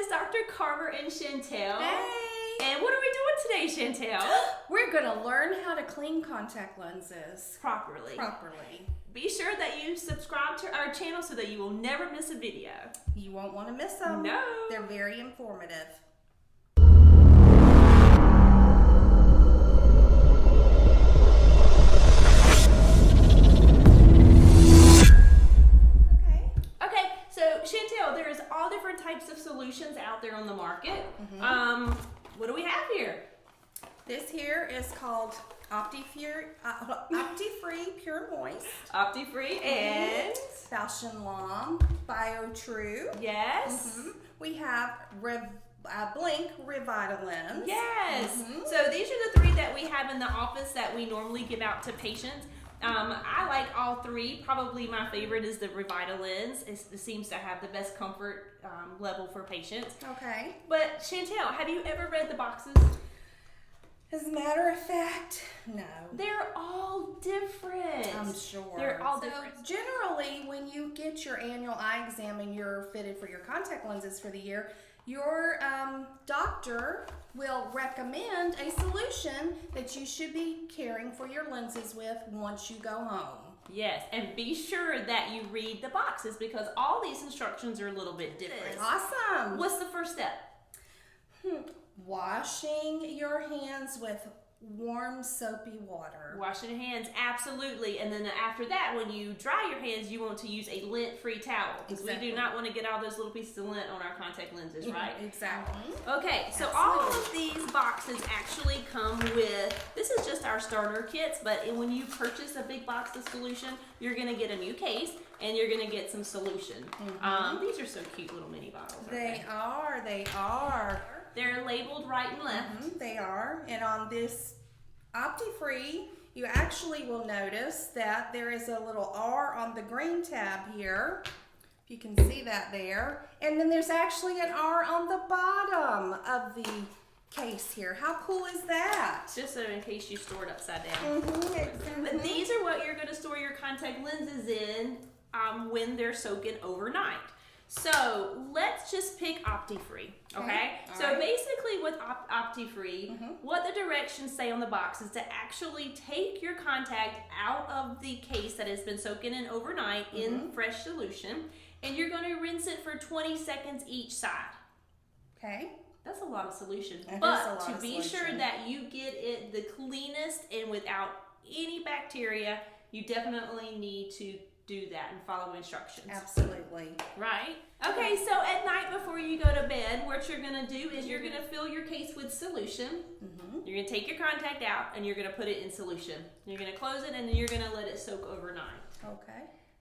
is Dr. Carver and Chantel. Hey! And what are we doing today, Chantel? We're going to learn how to clean contact lenses Properly. Be sure that you subscribe to our channel so that you will never miss a video. You won't want to miss them. No. They're very informative. Okay, so Chantel, there's all different types of solutions out there on the market. What do we have here? This here is called Optifree Puremoist. Optifree and Bausch Biotrue. yes. We have Blink Revita lens. Yes. So these are the three that we have in the office that we normally give out to patients. I like all three. Probably my favorite is the Revita lens. It seems to have the best comfort level for patients. Okay. But Chantel, have you ever read the boxes? As a matter of fact, no. They're all different. I'm sure. They're all different. Generally, when you get your annual eye exam and you're fitted for your contact lenses for the year, your doctor will recommend a solution that you should be caring for your lenses with once you go home. Yes, and be sure that you read the boxes because all these instructions are a little bit different. Awesome. What's the first step? Washing your hands with warm soapy water. Washing your hands, absolutely. And then after that, when you dry your hands, you want to use a lint-free towel because we do not want to get all those little pieces of lint on our contact lenses, right? Exactly. Okay, so all of these boxes actually come with, this is just our starter kits, but when you purchase a big box of solution, you're going to get a new case and you're going to get some solution. These are so cute little mini bottles. They are. They're labeled right and left. They are. And on this Optifree, you actually will notice that there is a little R on the green tab here. If you can see that there. And then there's actually an R on the bottom of the case here. How cool is that? Just so in case you store it upside down. But these are what you're going to store your contact lenses in when they're soaking overnight. So let's just pick Optifree, okay? So basically with Optifree, what the directions say on the box is to actually take your contact out of the case that has been soaking in overnight in fresh solution, and you're going to rinse it for 20 seconds each side. Okay. That's a lot of solution. That is a But lot to of be solution. sure that you get it the cleanest and without any bacteria, you definitely need to do that and follow instructions. Absolutely. Right? Okay, so at night before you go to bed, what you're going to do is you're going to fill your case with solution. You're going to take your contact out and you're going to put it in solution. You're going to close it and then you're going to let it soak overnight.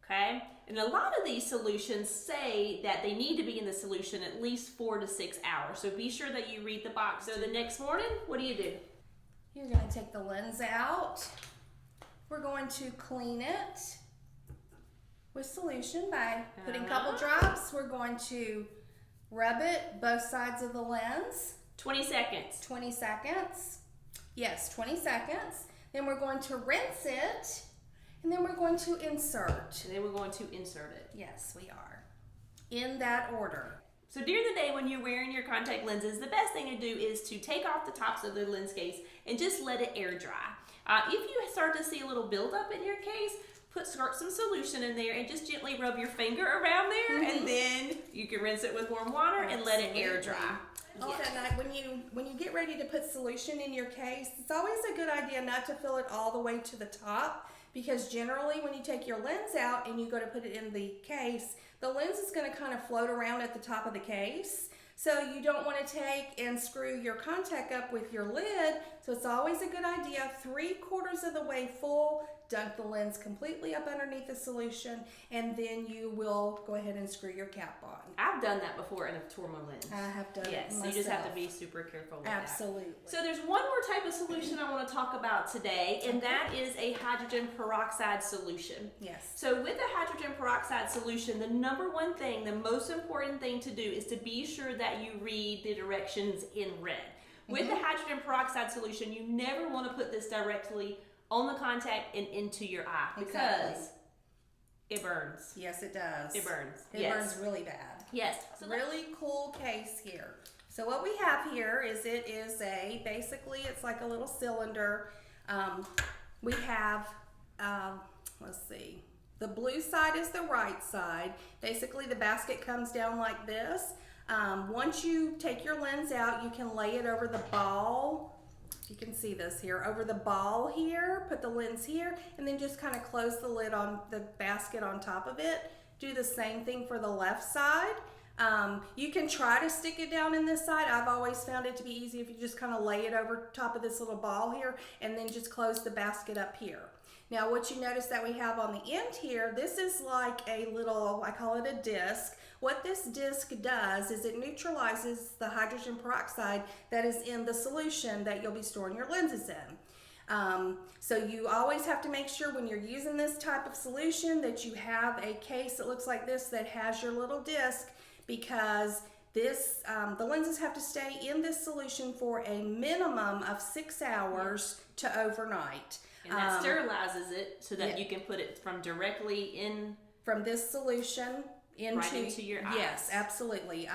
Okay? And a lot of these solutions say that they need to be in the solution at least 4 to 6 hours. So be sure that you read the box. So the next morning, what do? You're going to take the lens out. We're going to clean it with solution by putting a couple drops. We're going to rub it both sides of the lens. 20 seconds. 20 seconds. Yes, 20 seconds. Then we're going to rinse it, and then we're going to insert. And then we're going to insert it. Yes, we are. In that order. So during the day when you're wearing your contact lenses, the best thing to do is to take off the tops of the lens case and just let it air dry. If you start to see a little buildup in your case, start some solution in there and just gently rub your finger around there, and then you can rinse it with warm water and let it air dry. Also, when you get ready to put solution in your case, it's always a good idea not to fill it all the way to the top, because generally when you take your lens out and you go to put it in the case, the lens is going to kind of float around at the top of the case. So you don't want to take and screw your contact up with your lid. So it's always a good idea, 3/4 of the way full, dunk the lens completely up underneath the solution, and then you will go ahead and screw your cap on. I've done that before and I've tore my lens. I have done it myself. So you just have to be super careful with Absolutely. that. So there's one more type of solution I want to talk about today, and that is a hydrogen peroxide solution. Yes. So with the hydrogen peroxide solution, the number one thing, the most important thing to do is to be sure that you read the directions in red. With the hydrogen peroxide solution, you never want to put this directly on the contact and into your eye because it burns. Yes, it does. It burns. It burns really bad. Yes. So really cool case here. So what we have here is basically it's like a little cylinder. We have, let's see, the blue side is the right side. Basically the basket comes down like this. Once you take your lens out, you can lay it over the ball. You can see this here, over the ball here, put the lens here, and then just kind of close the lid on the basket on top of it. Do the same thing for the left side. You can try to stick it down in this side. I've always found it to be easy if you just kind of lay it over top of this little ball here and then just close the basket up here. Now what you notice that we have on the end here, this is like a little, I call it a disc. What this disc does is it neutralizes the hydrogen peroxide that is in the solution that you'll be storing your lenses in. So you always have to make sure when you're using this type of solution that you have a case that looks like this that has your little disc, because this, the lenses have to stay in this solution for a minimum of 6 hours to overnight. And that sterilizes it so that you can put it from this solution right into your eyes. Yes, absolutely.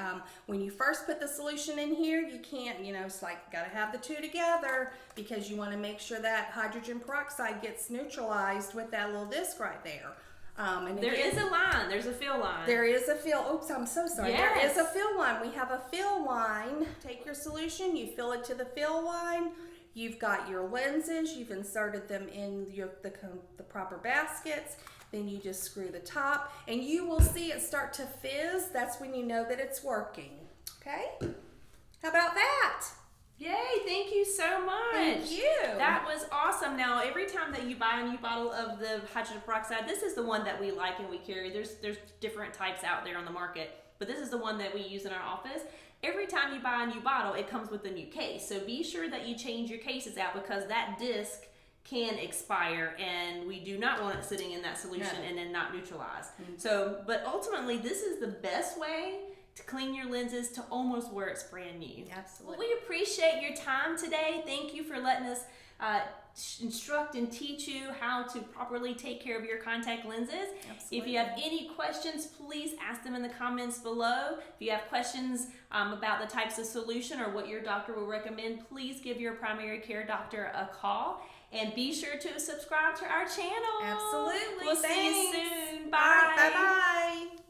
When you first put the solution in here, you can't, it's like gotta have the two together because you want to make sure that hydrogen peroxide gets neutralized with that little disc right there. And there is a line. There's a fill line. There is a fill. Oops, I'm so sorry. Yes. There is a fill line. We have a fill line. Take your solution, you fill it to the fill line. You've got your lenses. You've inserted them in the proper baskets. Then you just screw the top, and you will see it start to fizz. That's when you know that it's working. Okay? How about that? Yay, thank you so much. Thank you. That was awesome. Now, every time that you buy a new bottle of the hydrogen peroxide, this is the one that we like and we carry. There's different types out there on the market, but this is the one that we use in our office. Every time you buy a new bottle, it comes with a new case. So be sure that you change your cases out because that disc can expire and we do not want it sitting in that solution and then not neutralize. So, but ultimately, this is the best way to clean your lenses to almost where it's brand new. Absolutely. Well, we appreciate your time today. Thank you for letting us instruct and teach you how to properly take care of your contact lenses. Absolutely. If you have any questions, please ask them in the comments below. If you have questions about the types of solution or what your doctor will recommend, please give your primary care doctor a call. And be sure to subscribe to our channel. Absolutely. We'll see you Thanks. soon. Bye. Bye-bye.